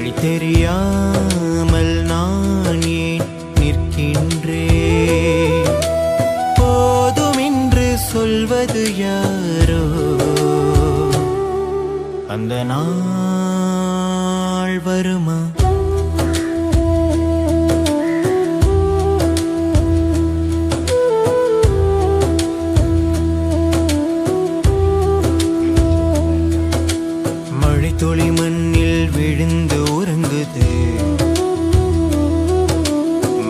வழி தெரியாமல் நான் ஏன் நிற்கின்றேன்? போதும் என்று சொல்வது யாரோ? அந்த நாள் வருமா? மழைத்துளி மண்ணில் விழுந்து உறங்குது,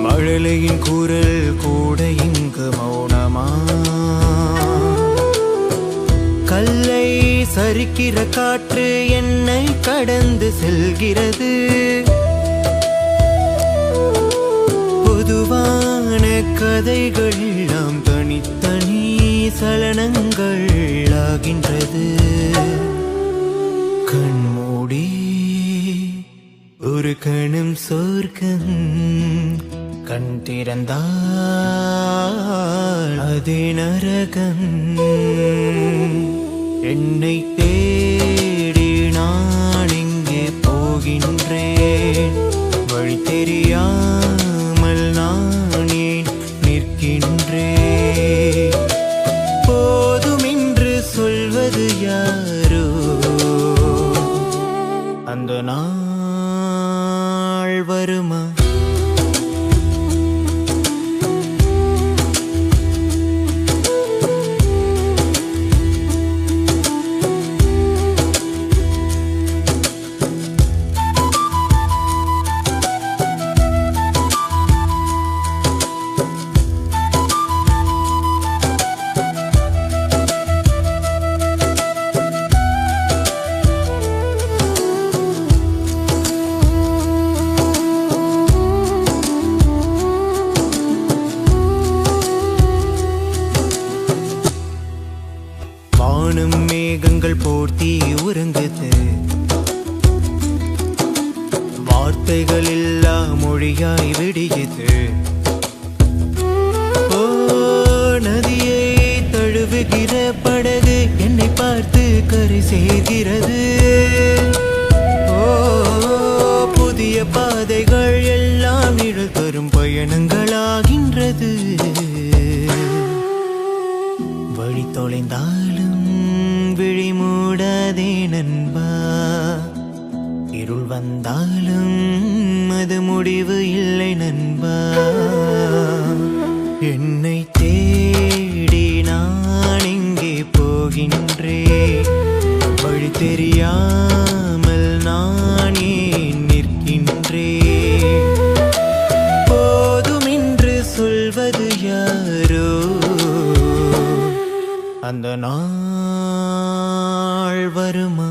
மழலையின் குரல் கூட இங்கு மௌனமா? கல்லை சரிக்கிற காற்று என்னை கடந்து செல்கிறது. பொதுவான கதைகள் எல்லாம் தனித்தனி சலனங்கள் ஆகின்றது. கண்மூடி ஒரு கணம் சொர்க்கம், கண் திறந்தால் அதே நரகம். என்னை தேடி நான் எங்கே போகின்றேன்? வழி தெரியாமல் நான் ஏன் நிற்கின்றேன்? போதும் என்று சொல்வது யாரோ? அந்த நாள் வருமா? வானம் மேகங்கள் போர்த்தி உறங்குது, வார்த்தைகள் இல்லா மொழியாய் விடியுது. ஓ நதியை தழுவுகிற படகு என்னை பார்த்து கரை சேர்கிறது. ஓ புதிய பாதைகள் எல்லாம் நிழல் தரும் பயணங்களாகின்றது. வழி தொலைந்தாலும் விழி மூடாதே நண்பா, இருள் வந்தாலும் அது முடிவு இல்லை நண்பா. என்னை தேடி நான் எங்கே போகின்றேன்? வழி தெரியாமல் நான் ஏன் நிற்கின்றேன்? போதும் என்று சொல்வது யாரோ? அந்த நாள் வருமா?